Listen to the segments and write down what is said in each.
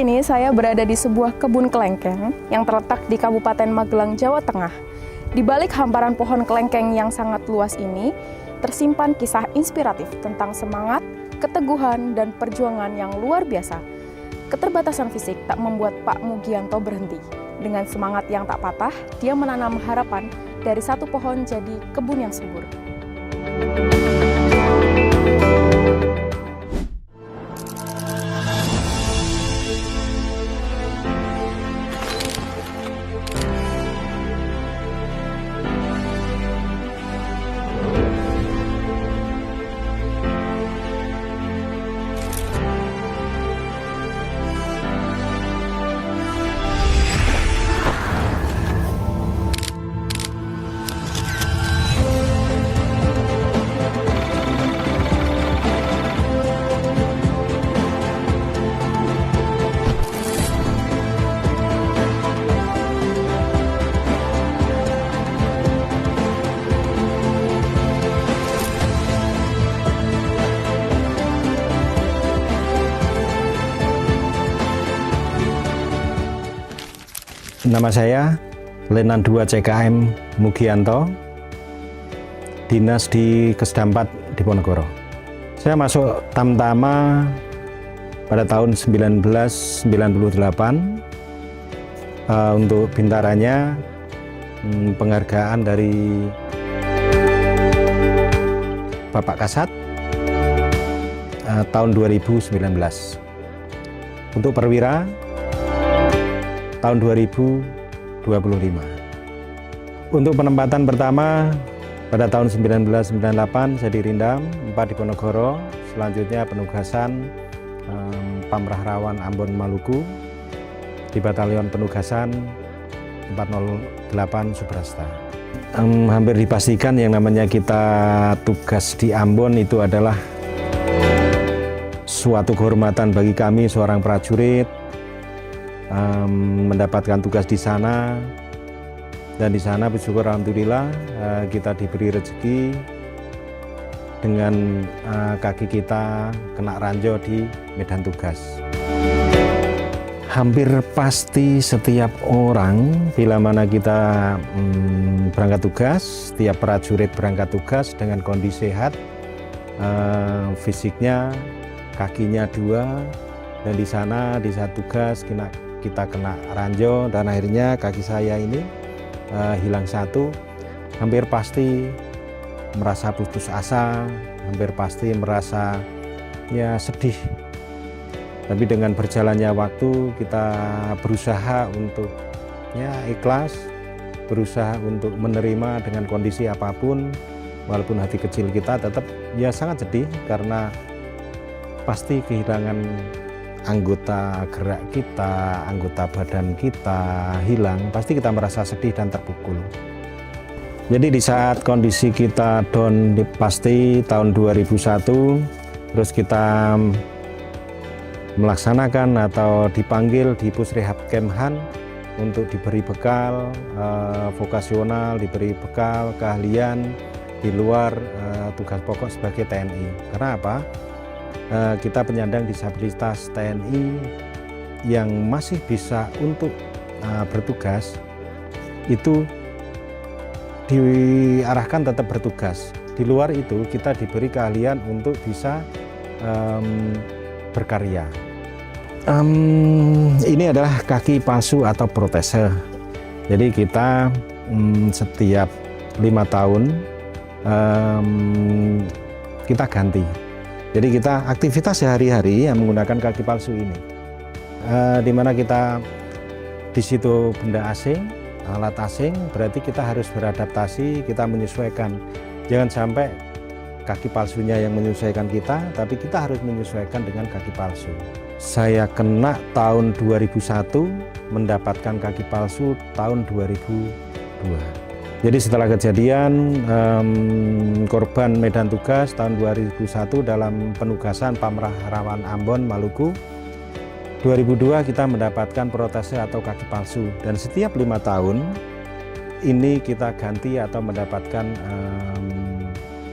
ini saya berada di sebuah kebun kelengkeng yang terletak di Kabupaten Magelang, Jawa Tengah. Di balik hamparan pohon kelengkeng yang sangat luas ini, tersimpan kisah inspiratif tentang semangat, keteguhan, dan perjuangan yang luar biasa. Keterbatasan fisik tak membuat Pak Mugianto berhenti. Dengan semangat yang tak patah, dia menanam harapan dari satu pohon jadi kebun yang subur. Nama saya Letnan 2 CKM Mugianto, dinas di Kesda 4 Diponegoro. Saya masuk Tamtama pada tahun 1998. Untuk bintarannya penghargaan dari Bapak Kasat tahun 2019. Untuk perwira tahun 2025. Untuk penempatan pertama pada tahun 1998 saya dirindam 4 di Diponegoro, selanjutnya penugasan Pamrah Rawan Ambon Maluku di Batalion Penugasan 408 Subrasta. Hampir dipastikan yang namanya kita tugas di Ambon itu adalah suatu kehormatan bagi kami seorang prajurit, mendapatkan tugas di sana, dan di sana bersyukur alhamdulillah kita diberi rezeki dengan kaki kita kena ranjau di medan tugas. Hampir pasti setiap orang bila mana kita berangkat tugas, setiap prajurit berangkat tugas dengan kondisi sehat, fisiknya, kakinya 2, dan di sana di saat tugas kita kena ranjau dan akhirnya kaki saya ini hilang 1, hampir pasti merasa putus asa, hampir pasti merasa ya sedih. Tapi dengan berjalannya waktu kita berusaha untuk ya ikhlas, berusaha untuk menerima dengan kondisi apapun, walaupun hati kecil kita tetap ya sangat sedih karena pasti kehilangan anggota gerak kita, anggota badan kita hilang, pasti kita merasa sedih dan terpukul. Jadi di saat kondisi kita down pasti tahun 2001, terus kita melaksanakan atau dipanggil di Pusrehab Kemhan untuk diberi bekal vokasional, diberi bekal keahlian di luar tugas pokok sebagai TNI. Karena apa? Kita penyandang disabilitas TNI yang masih bisa untuk bertugas itu diarahkan tetap bertugas. Di luar itu kita diberi keahlian untuk bisa berkarya. Ini adalah kaki palsu atau protese. Jadi kita setiap 5 tahun kita ganti. Jadi kita aktivitas sehari-hari yang menggunakan kaki palsu ini, di mana kita di situ benda asing, alat asing, berarti kita harus beradaptasi, kita menyesuaikan. Jangan sampai kaki palsunya yang menyesuaikan kita, tapi kita harus menyesuaikan dengan kaki palsu. Saya kena tahun 2001, mendapatkan kaki palsu tahun 2002. Jadi setelah kejadian korban medan tugas tahun 2001 dalam penugasan Pamrah Rawan Ambon Maluku, 2002 kita mendapatkan protese atau kaki palsu, dan setiap 5 tahun ini kita ganti atau mendapatkan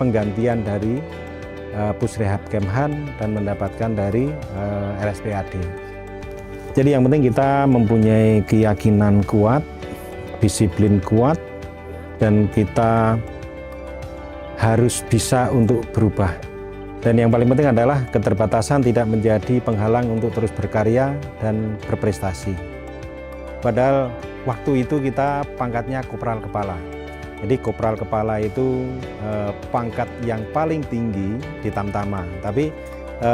penggantian dari Pusrehab Kemhan dan mendapatkan dari RSPAD. Jadi yang penting kita mempunyai keyakinan kuat, disiplin kuat, dan kita harus bisa untuk berubah. Dan yang paling penting adalah keterbatasan tidak menjadi penghalang untuk terus berkarya dan berprestasi. Padahal waktu itu kita pangkatnya kopral kepala. Jadi kopral kepala itu pangkat yang paling tinggi di Tamtama. Tapi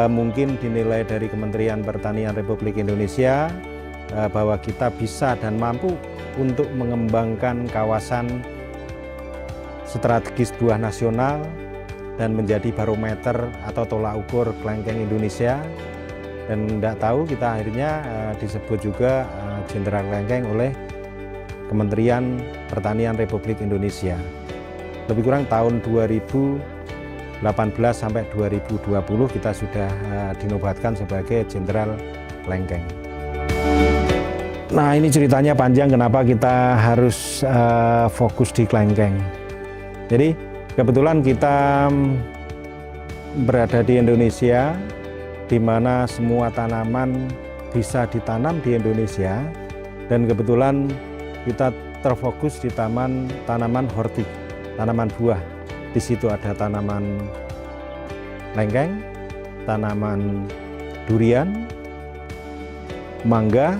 mungkin dinilai dari Kementerian Pertanian Republik Indonesia bahwa kita bisa dan mampu untuk mengembangkan kawasan strategis buah nasional dan menjadi barometer atau tolak ukur kelengkeng Indonesia. Dan tidak tahu kita akhirnya disebut juga Jenderal Kelengkeng oleh Kementerian Pertanian Republik Indonesia. Lebih kurang tahun 2018 sampai 2020 kita sudah dinobatkan sebagai Jenderal Kelengkeng. Nah, ini ceritanya panjang kenapa kita harus fokus di kelengkeng. Jadi kebetulan kita berada di Indonesia, di mana semua tanaman bisa ditanam di Indonesia, dan kebetulan kita terfokus di tanaman hortik, tanaman buah. Di situ ada tanaman lengkeng, tanaman durian, mangga,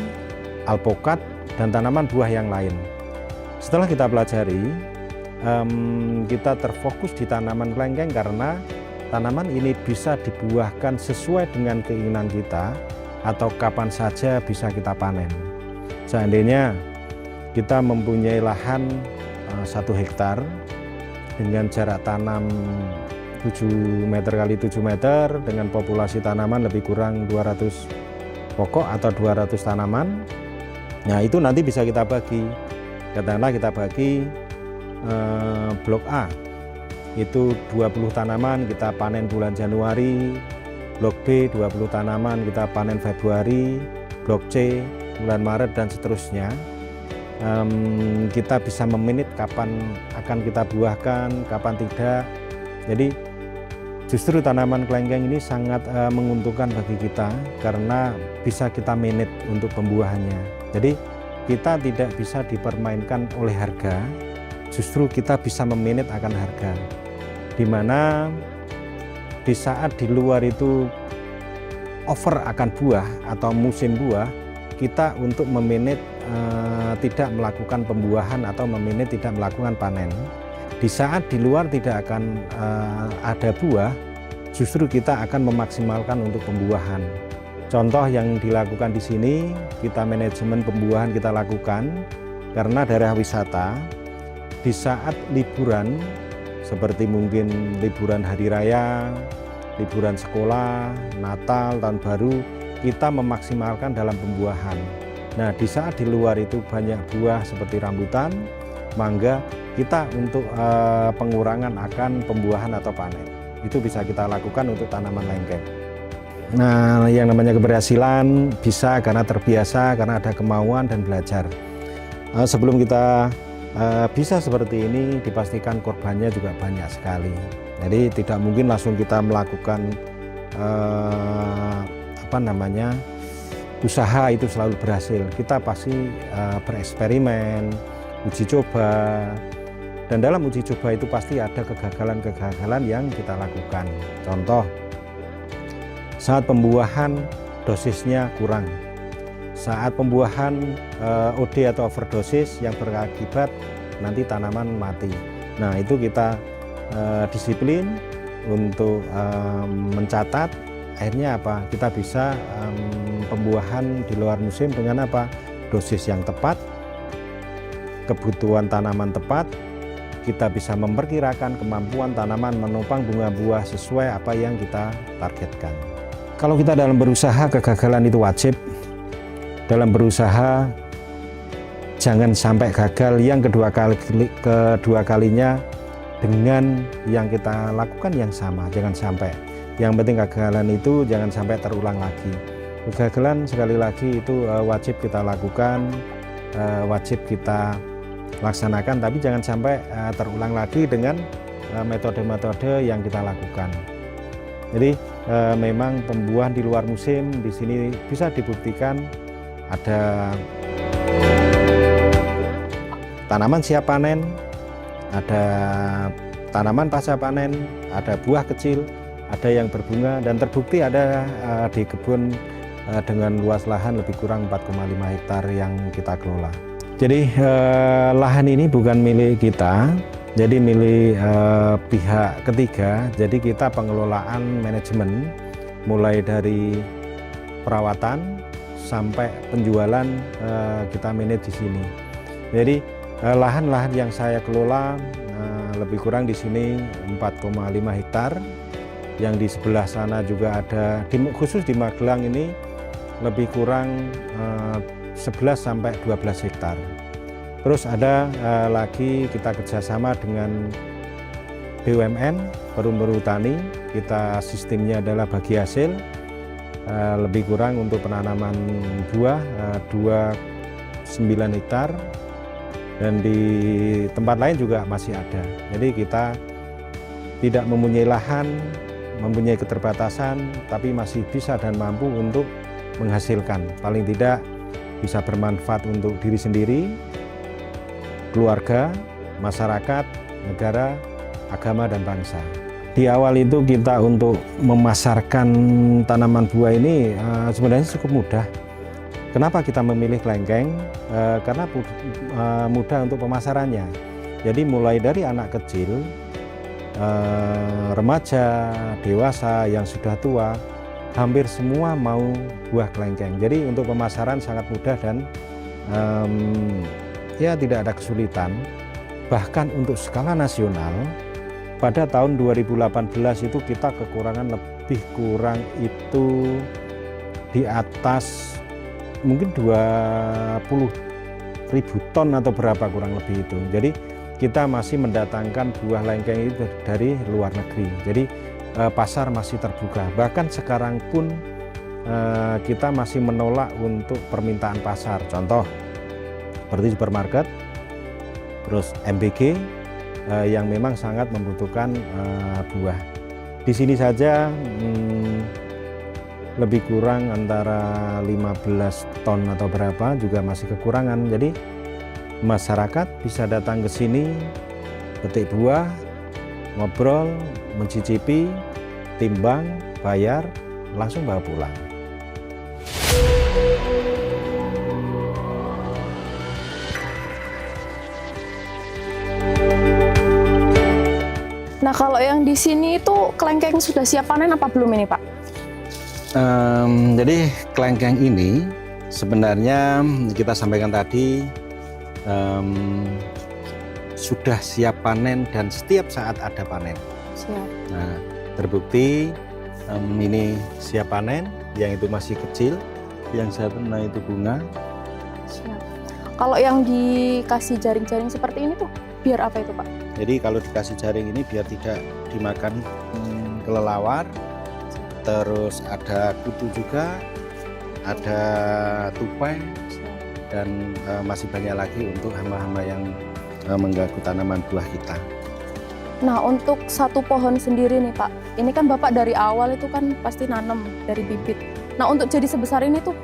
alpukat, dan tanaman buah yang lain. Setelah kita pelajari, kita terfokus di tanaman kelengkeng karena tanaman ini bisa dibuahkan sesuai dengan keinginan kita atau kapan saja bisa kita panen. Seandainya kita mempunyai lahan 1 hektar dengan jarak tanam 7 meter kali 7 meter dengan populasi tanaman lebih kurang 200 pokok atau 200 tanaman. Nah, itu nanti bisa kita bagi. Katakanlah kita bagi blok A itu 20 tanaman kita panen bulan Januari, blok B 20 tanaman kita panen Februari, blok C bulan Maret, dan seterusnya. Kita bisa memanage kapan akan kita buahkan, kapan tidak. Jadi justru tanaman kelengkeng ini sangat menguntungkan bagi kita karena bisa kita manage untuk pembuahannya. Jadi kita tidak bisa dipermainkan oleh harga, justru kita bisa memanage akan harga. Di mana di saat di luar itu over akan buah atau musim buah, kita untuk memanage tidak melakukan pembuahan atau memanage tidak melakukan panen. Di saat di luar tidak akan ada buah, justru kita akan memaksimalkan untuk pembuahan. Contoh yang dilakukan di sini, kita manajemen pembuahan kita lakukan karena daerah wisata di saat liburan seperti mungkin liburan hari raya, liburan sekolah, Natal, Tahun Baru, kita memaksimalkan dalam pembuahan. Nah, di saat di luar itu banyak buah seperti rambutan, mangga, kita untuk pengurangan akan pembuahan atau panen. Itu bisa kita lakukan untuk tanaman lengkeng. Nah, yang namanya keberhasilan bisa karena terbiasa, karena ada kemauan dan belajar. Sebelum kita bisa seperti ini, dipastikan korbannya juga banyak sekali. Jadi tidak mungkin langsung kita melakukan usaha itu selalu berhasil. Kita pasti bereksperimen, uji coba, dan dalam uji coba itu pasti ada kegagalan-kegagalan yang kita lakukan. Contoh, saat pembuahan dosisnya kurang, saat pembuahan OD atau overdosis yang berakibat nanti tanaman mati. Nah, itu kita disiplin untuk mencatat. Akhirnya apa? Kita bisa pembuahan di luar musim dengan apa? Dosis yang tepat, kebutuhan tanaman tepat. Kita bisa memperkirakan kemampuan tanaman menopang bunga buah sesuai apa yang kita targetkan. Kalau kita dalam berusaha, kegagalan itu wajib. Dalam berusaha jangan sampai gagal yang kedua kalinya dengan yang kita lakukan yang sama, jangan sampai. Yang penting kegagalan itu jangan sampai terulang lagi. Kegagalan sekali lagi itu wajib kita lakukan, wajib kita laksanakan, tapi jangan sampai terulang lagi dengan metode-metode yang kita lakukan. Jadi memang pembuahan di luar musim di sini bisa dibuktikan ada tanaman siap panen, ada tanaman pasca panen, ada buah kecil, ada yang berbunga, dan terbukti ada di kebun dengan luas lahan lebih kurang 4,5 hektar yang kita kelola. Jadi lahan ini bukan milik kita, jadi milik pihak ketiga. Jadi kita pengelolaan manajemen mulai dari perawatan sampai penjualan kita manage di sini. Jadi lahan-lahan yang saya kelola lebih kurang di sini 4,5 hektar. Yang di sebelah sana juga ada, khusus di Magelang ini lebih kurang 11 sampai 12 hektar. Terus ada lagi kita kerjasama dengan BUMN, Perum Perhutani. Kita sistemnya adalah bagi hasil, lebih kurang untuk penanaman buah 29 hektar, dan di tempat lain juga masih ada. Jadi kita tidak mempunyai lahan, mempunyai keterbatasan, tapi masih bisa dan mampu untuk menghasilkan. Paling tidak bisa bermanfaat untuk diri sendiri, keluarga, masyarakat, negara, agama, dan bangsa. Di awal itu kita untuk memasarkan tanaman buah ini sebenarnya cukup mudah. Kenapa kita memilih kelengkeng? Karena mudah untuk pemasarannya. Jadi mulai dari anak kecil, remaja, dewasa, yang sudah tua, hampir semua mau buah kelengkeng. Jadi untuk pemasaran sangat mudah dan ya tidak ada kesulitan. Bahkan untuk skala nasional, pada tahun 2018 itu kita kekurangan lebih kurang itu di atas mungkin 20.000 ton atau berapa kurang lebih itu. Jadi kita masih mendatangkan buah lengkeng itu dari luar negeri. Jadi pasar masih terbuka. Bahkan sekarang pun kita masih menolak untuk permintaan pasar. Contoh seperti supermarket, terus MBG yang memang sangat membutuhkan buah. Di sini saja lebih kurang antara 15 ton atau berapa juga masih kekurangan. Jadi masyarakat bisa datang ke sini, petik buah, ngobrol, mencicipi, timbang, bayar, langsung bawa pulang. Nah, kalau yang di sini itu kelengkeng sudah siap panen apa belum ini, Pak? Jadi kelengkeng ini sebenarnya kita sampaikan tadi sudah siap panen dan setiap saat ada panen. Siap. Nah, terbukti ini siap panen, yang itu masih kecil, yang satu itu bunga. Siap. Kalau yang dikasih jaring-jaring seperti ini tuh biar apa itu, Pak? Jadi kalau dikasih jaring ini biar tidak dimakan kelelawar. Terus ada kutu juga, ada tupai, dan masih banyak lagi untuk hama-hama yang mengganggu tanaman buah kita. Nah, untuk satu pohon sendiri nih, Pak, ini kan Bapak dari awal itu kan pasti nanam dari bibit. Nah, untuk jadi sebesar ini tuh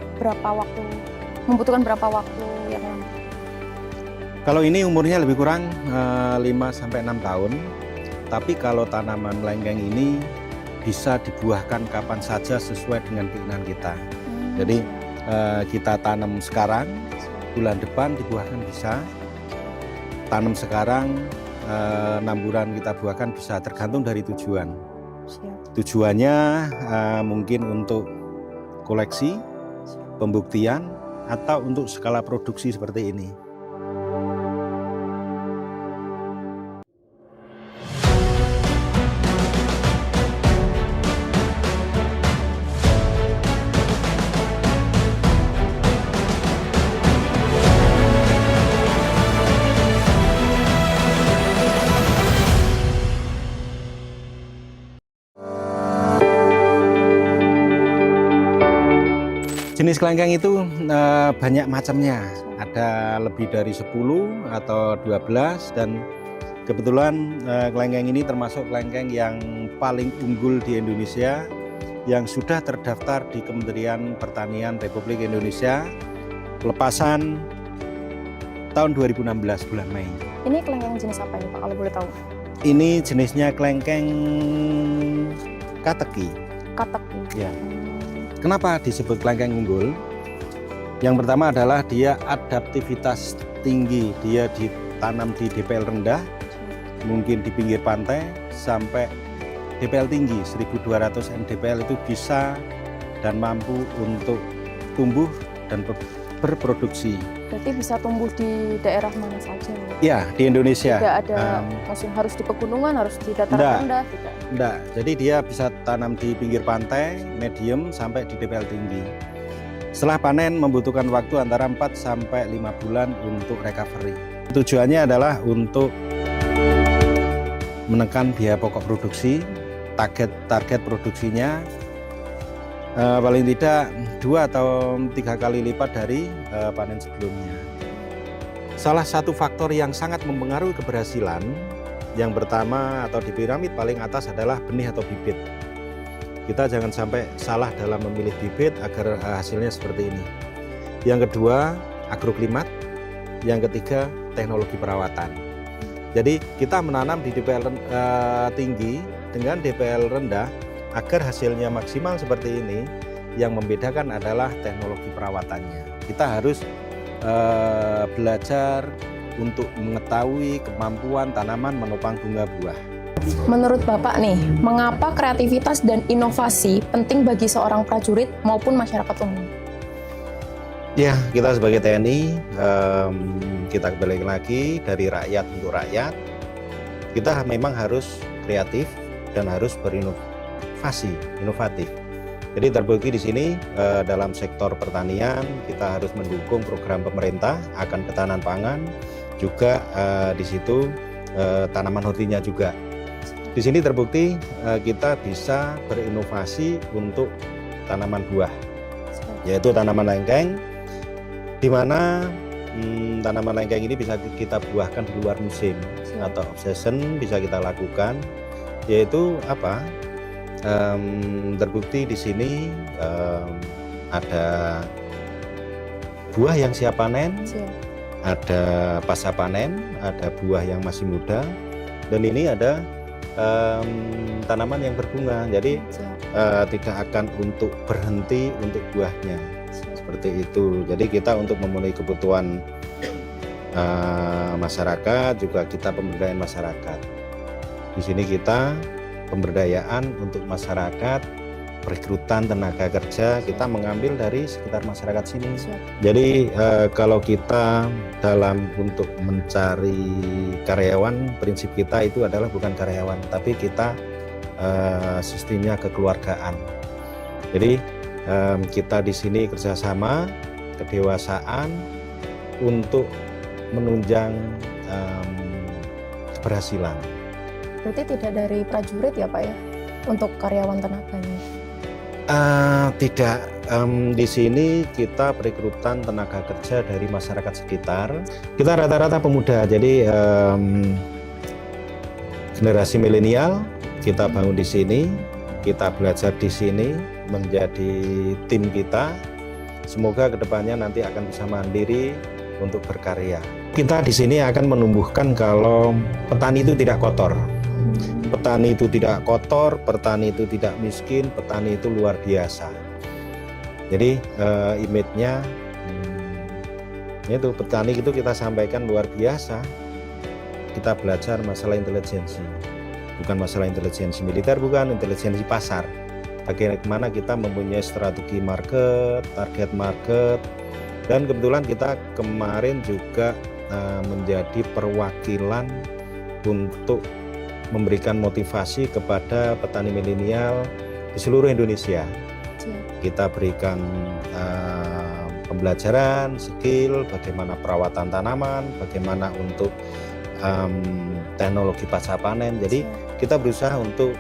membutuhkan berapa waktu yang lama? Kalau ini umurnya lebih kurang 5-6 tahun, tapi kalau tanaman lengkeng ini bisa dibuahkan kapan saja sesuai dengan keinginan kita. Jadi kita tanam sekarang, bulan depan dibuahkan bisa. Tanam sekarang, 6 bulan kita buahkan bisa, tergantung dari tujuan. Siap. Tujuannya mungkin untuk koleksi, pembuktian, atau untuk skala produksi seperti ini. Jenis kelengkeng itu banyak macamnya, ada lebih dari 10 atau 12, dan kebetulan kelengkeng ini termasuk kelengkeng yang paling unggul di Indonesia, yang sudah terdaftar di Kementerian Pertanian Republik Indonesia, lepasan tahun 2016 bulan Mei. Ini kelengkeng jenis apa ini Pak kalau boleh tahu? Ini jenisnya kelengkeng kateki. Kateki. Ya. Kenapa disebut kelengkeng unggul? Yang pertama adalah dia adaptivitas tinggi, dia ditanam di DPL rendah, mungkin di pinggir pantai sampai DPL tinggi 1200 mdpl itu bisa dan mampu untuk tumbuh dan berproduksi. Berarti bisa tumbuh di daerah mana saja? Ya, di Indonesia. Tidak ada maksudnya harus di pegunungan, harus di dataran rendah, tidak? Enggak, jadi dia bisa tanam di pinggir pantai, medium sampai di DPL tinggi. Setelah panen membutuhkan waktu antara 4 sampai 5 bulan untuk recovery. Tujuannya adalah untuk menekan biaya pokok produksi, target produksinya paling tidak 2 atau 3 kali lipat dari panen sebelumnya. Salah satu faktor yang sangat mempengaruhi keberhasilan yang pertama atau di piramid paling atas adalah benih atau bibit. Kita jangan sampai salah dalam memilih bibit agar hasilnya seperti ini. Yang kedua, agroklimat. Yang ketiga, teknologi perawatan. Jadi kita menanam di DPL tinggi dengan DPL rendah agar hasilnya maksimal seperti ini. Yang membedakan adalah teknologi perawatannya. Kita harus belajar untuk mengetahui kemampuan tanaman menopang bunga buah. Menurut Bapak nih, mengapa kreativitas dan inovasi penting bagi seorang prajurit maupun masyarakat umum? Ya, kita sebagai TNI, kita kembali lagi dari rakyat untuk rakyat. Kita memang harus kreatif dan harus berinovasi, inovatif. Jadi terbukti di sini dalam sektor pertanian kita harus mendukung program pemerintah akan ketahanan pangan, juga di situ tanaman hortinya juga. Di sini terbukti kita bisa berinovasi untuk tanaman buah, yaitu tanaman lengkeng, di mana tanaman lengkeng ini bisa kita buahkan di luar musim atau off-season bisa kita lakukan, yaitu apa? Terbukti di sini ada buah yang siap panen, ada pasca panen, ada buah yang masih muda, dan ini ada tanaman yang berbunga, jadi tidak akan untuk berhenti untuk buahnya seperti itu. Jadi kita untuk memenuhi kebutuhan masyarakat, juga kita pemberdayaan masyarakat. Di sini kita pemberdayaan untuk masyarakat, perekrutan tenaga kerja kita mengambil dari sekitar masyarakat sini. Jadi kalau kita dalam untuk mencari karyawan, prinsip kita itu adalah bukan karyawan, tapi kita sistemnya kekeluargaan. Jadi kita di sini kerjasama, kedewasaan untuk menunjang keberhasilan. Berarti tidak dari prajurit ya Pak ya untuk karyawan tenaganya? Tidak, di sini kita perekrutan tenaga kerja dari masyarakat sekitar. Kita rata-rata pemuda, jadi generasi milenial kita bangun di sini, kita belajar di sini menjadi tim kita. Semoga kedepannya nanti akan bisa mandiri untuk berkarya. Kita di sini akan menumbuhkan kalau petani itu tidak kotor. Petani itu tidak kotor, petani itu tidak miskin, petani itu luar biasa. Jadi image-nya itu petani itu kita sampaikan luar biasa. Kita belajar masalah intelijensi, bukan masalah intelijensi militer, bukan intelijensi pasar. Bagaimana kita mempunyai strategi market, target market, dan kebetulan kita kemarin juga menjadi perwakilan untuk memberikan motivasi kepada petani milenial di seluruh Indonesia. Kita berikan pembelajaran, skill, bagaimana perawatan tanaman, bagaimana untuk teknologi pasca panen. Jadi kita berusaha untuk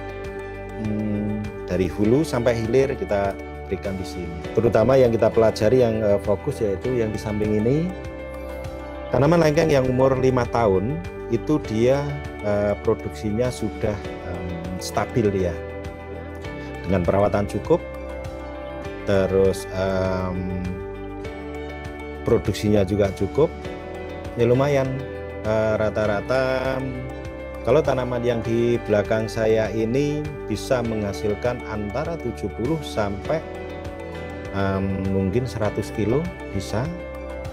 dari hulu sampai hilir kita berikan di sini. Terutama yang kita pelajari yang fokus yaitu yang di samping ini. Tanaman lengkeng yang umur 5 tahun itu dia produksinya sudah stabil ya, dengan perawatan cukup, terus produksinya juga cukup, ya lumayan. Rata-rata kalau tanaman yang di belakang saya ini bisa menghasilkan antara 70 sampai mungkin 100 kilo bisa.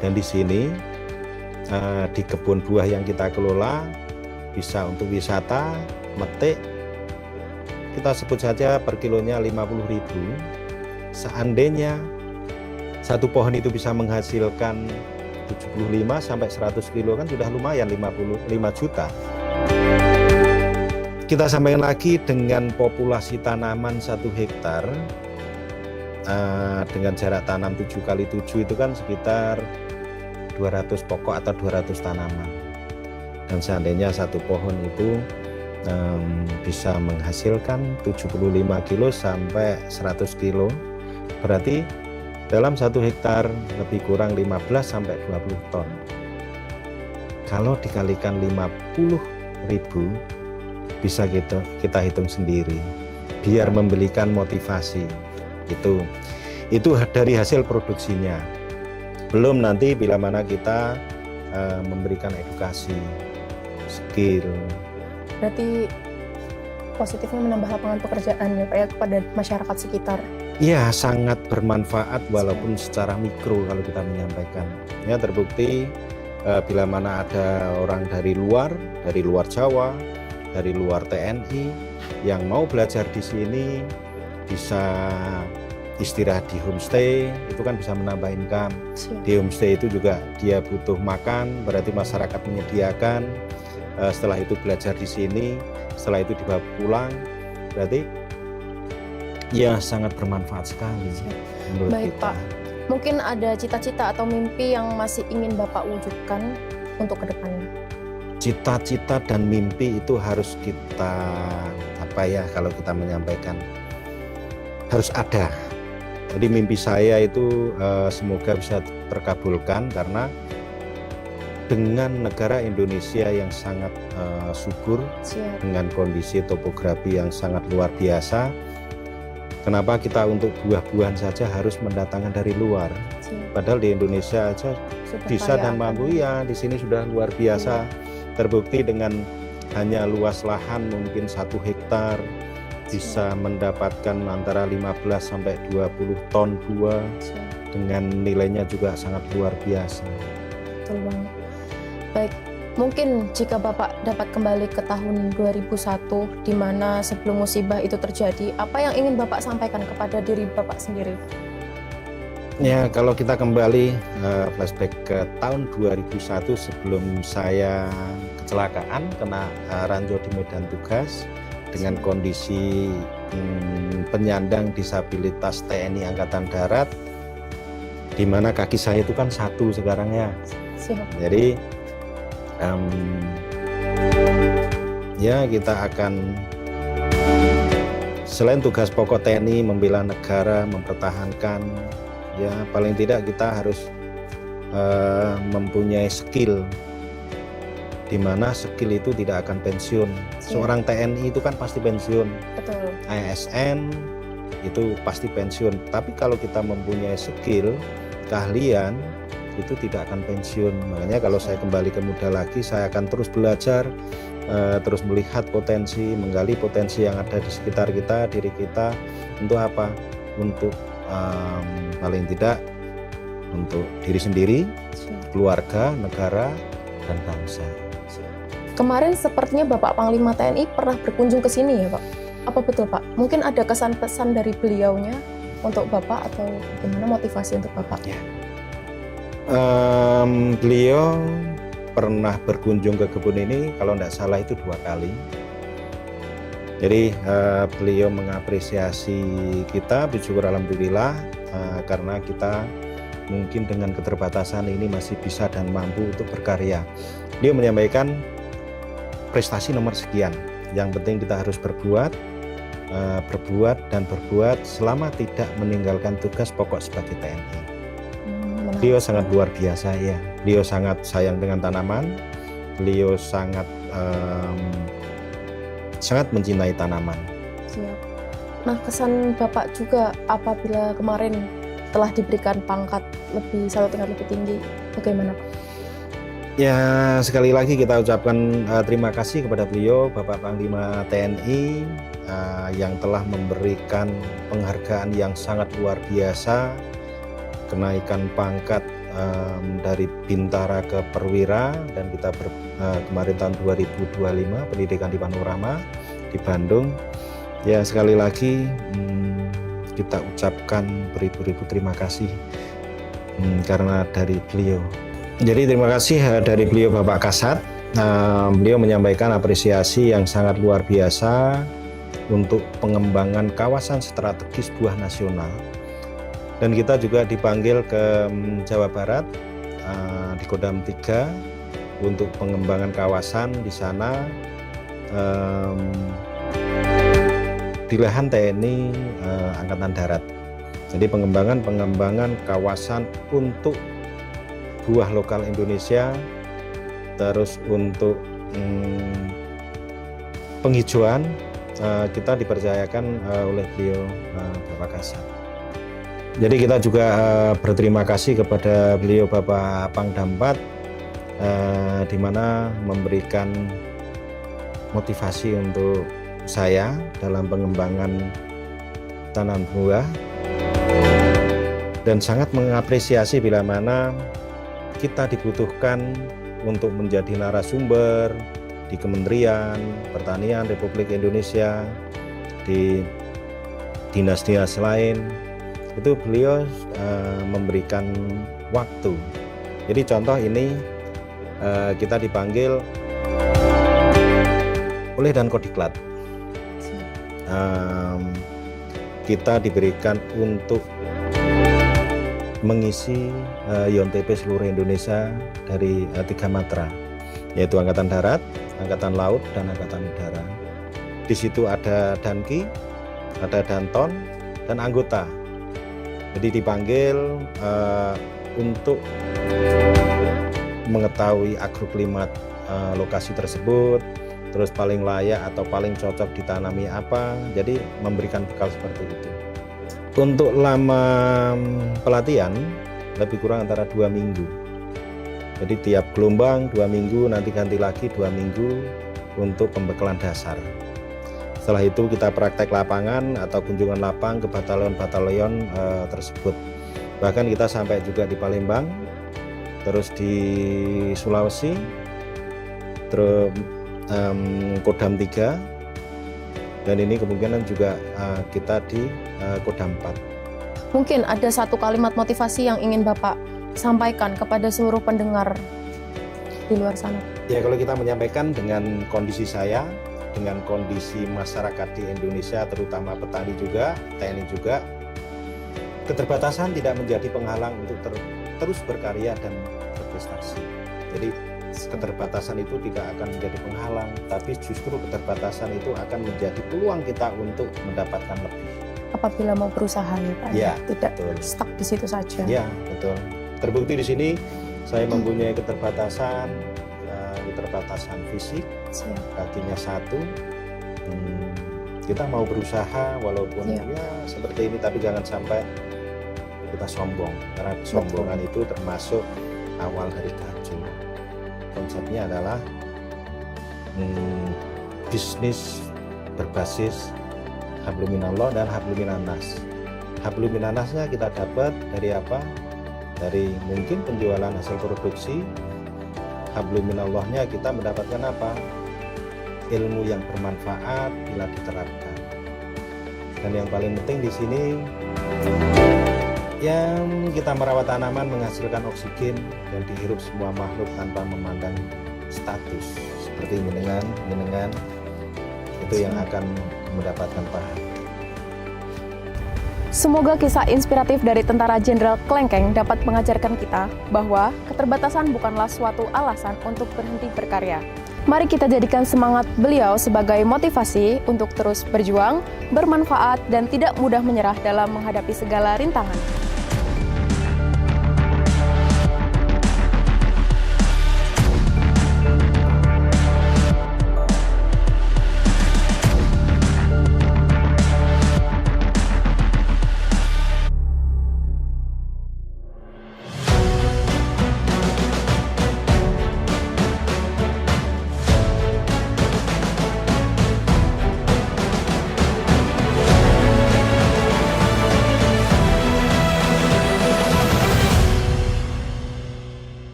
Dan di sini di kebun buah yang kita kelola bisa untuk wisata, metik, kita sebut saja per kilonya 50.000. Seandainya satu pohon itu bisa menghasilkan 75 sampai 100 kilo kan sudah lumayan, 55 juta. Kita sampaikan lagi dengan populasi tanaman 1 hektar dengan jarak tanam 7 kali 7 itu kan sekitar 200 pokok atau 200 tanaman. Dan seandainya satu pohon itu bisa menghasilkan 75 kilo sampai 100 kilo, berarti dalam 1 hektar lebih kurang 15 sampai 20 ton. Kalau dikalikan 50.000 bisa kita hitung sendiri, biar memberikan motivasi. Itu dari hasil produksinya. Belum nanti bila mana kita memberikan edukasi, skill. Berarti positifnya menambah lapangan pekerjaan ya Pak ya kepada masyarakat sekitar. Ya, sangat bermanfaat walaupun secara mikro kalau kita menyampaikan. Ya, terbukti bila mana ada orang dari luar Jawa, dari luar TNI yang mau belajar di sini, bisa istirahat di homestay, itu kan bisa menambah income. Di homestay itu juga dia butuh makan, berarti masyarakat menyediakan. Setelah itu belajar di sini, setelah itu dibawa pulang, berarti ya sangat bermanfaat sekali menurut Baik kita. Pak, mungkin ada cita-cita atau mimpi yang masih ingin Bapak wujudkan untuk kedepannya? Cita-cita dan mimpi itu harus kita kalau kita menyampaikan harus ada. Jadi mimpi saya itu semoga bisa terkabulkan karena dengan negara Indonesia yang sangat subur, dengan kondisi topografi yang sangat luar biasa, kenapa kita untuk buah-buahan saja harus mendatangkan dari luar? Padahal di Indonesia aja sudah bisa dan mampu, ya di sini sudah luar biasa. Terbukti dengan hanya luas lahan mungkin 1 hektar bisa mendapatkan antara 15 sampai 20 ton buah dengan nilainya juga sangat luar biasa. Betul banget. Baik, mungkin jika Bapak dapat kembali ke tahun 2001 di mana sebelum musibah itu terjadi, apa yang ingin Bapak sampaikan kepada diri Bapak sendiri? Ya, kalau kita kembali flashback ke tahun 2001 sebelum saya kecelakaan kena ranjau di medan tugas dengan kondisi penyandang disabilitas TNI Angkatan Darat, di mana kaki saya itu kan 1 sekarang ya. Jadi ya kita akan selain tugas pokok TNI membela negara, mempertahankan, ya paling tidak kita harus mempunyai skill, di mana skill itu tidak akan pensiun. Seorang TNI itu kan pasti pensiun. Betul. ASN itu pasti pensiun. Tapi kalau kita mempunyai skill, keahlian, itu tidak akan pensiun. Makanya kalau saya kembali ke muda lagi, saya akan terus belajar, terus melihat potensi, menggali potensi yang ada di sekitar kita, diri kita. Untuk apa? Untuk paling tidak untuk diri sendiri, keluarga, negara, dan bangsa. Kemarin sepertinya Bapak Panglima TNI pernah berkunjung ke sini ya Pak? Apa betul Pak? Mungkin ada kesan-pesan dari beliaunya untuk Bapak atau bagaimana motivasi untuk Bapak? Ya. Beliau pernah berkunjung ke kebun ini kalau tidak salah itu 2 kali. Jadi beliau mengapresiasi kita, bersyukur alhamdulillah karena kita mungkin dengan keterbatasan ini masih bisa dan mampu untuk berkarya. Beliau menyampaikan prestasi nomor sekian, yang penting kita harus berbuat dan berbuat selama tidak meninggalkan tugas pokok sebagai TNI. Beliau sangat luar biasa ya, beliau sangat sayang dengan tanaman, beliau sangat mencintai tanaman. Siap. Nah, kesan Bapak juga apabila kemarin setelah diberikan pangkat satu tingkat lebih tinggi, bagaimana Pak? Ya, sekali lagi kita ucapkan terima kasih kepada beliau Bapak Panglima TNI yang telah memberikan penghargaan yang sangat luar biasa, kenaikan pangkat dari Bintara ke Perwira, dan kita kemarin tahun 2025 pendidikan di Panorama di Bandung. Ya, sekali lagi kita ucapkan beribu-ribu terima kasih karena dari beliau. Jadi terima kasih dari beliau Bapak Kasat. Beliau menyampaikan apresiasi yang sangat luar biasa untuk pengembangan kawasan strategis buah nasional. Dan kita juga dipanggil ke Jawa Barat di Kodam 3 untuk pengembangan kawasan di sana di lahan TNI Angkatan Darat. Jadi pengembangan kawasan untuk buah lokal Indonesia, terus untuk penghijauan kita dipercayakan oleh beliau Bapak Kasat. Jadi kita juga berterima kasih kepada beliau Bapak Pangdam 4 di mana memberikan motivasi untuk saya dalam pengembangan tanam buah, dan sangat mengapresiasi bila mana kita dibutuhkan untuk menjadi narasumber di Kementerian Pertanian Republik Indonesia, di dinas-dinas lain, itu beliau memberikan waktu. Jadi contoh ini kita dipanggil oleh Dankodiklat, kita diberikan untuk mengisi YONTP seluruh Indonesia dari 3 matra, yaitu Angkatan Darat, Angkatan Laut, dan Angkatan Udara. Di situ ada Danki, ada Danton, dan anggota. Jadi dipanggil untuk mengetahui agroklimat lokasi tersebut, terus paling layak atau paling cocok ditanami apa, jadi memberikan bekal seperti itu. Untuk lama pelatihan lebih kurang antara 2 minggu. Jadi tiap gelombang 2 minggu, nanti ganti lagi 2 minggu untuk pembekalan dasar. Setelah itu kita praktek lapangan atau kunjungan lapang ke batalion-batalion tersebut. Bahkan kita sampai juga di Palembang, terus di Sulawesi, terus Kodam 3, dan ini kemungkinan juga kita di Kodam 4. Mungkin ada satu kalimat motivasi yang ingin Bapak sampaikan kepada seluruh pendengar di luar sana. Ya, kalau kita menyampaikan dengan kondisi saya, dengan kondisi masyarakat di Indonesia, terutama petani juga, TNI juga, keterbatasan tidak menjadi penghalang untuk terus berkarya dan berprestasi. Jadi keterbatasan itu tidak akan menjadi penghalang, tapi justru keterbatasan itu akan menjadi peluang kita untuk mendapatkan lebih. Apabila mau berusaha ya Pak, ya, tidak betul. Stuck di situ saja. Ya, betul. Terbukti di sini saya mempunyai keterbatasan fisik, kakinya 1. Kita mau berusaha walaupun ya seperti ini, tapi jangan sampai kita sombong, karena kesombongan itu termasuk awal dari kacau. Konsepnya adalah bisnis berbasis habluminallah dan habluminannas. Habluminannasnya kita dapat dari apa? Dari mungkin penjualan hasil produksi. Habluminallahnya kita mendapatkan apa? Ilmu yang bermanfaat bila diterapkan. Dan yang paling penting di sini, yang kita merawat tanaman menghasilkan oksigen dan dihirup semua makhluk tanpa memandang status, seperti jenengan itu yang akan mendapatkan pahala. Semoga kisah inspiratif dari Tentara Jenderal Klengkeng dapat mengajarkan kita bahwa keterbatasan bukanlah suatu alasan untuk berhenti berkarya. Mari kita jadikan semangat beliau sebagai motivasi untuk terus berjuang, bermanfaat, dan tidak mudah menyerah dalam menghadapi segala rintangan.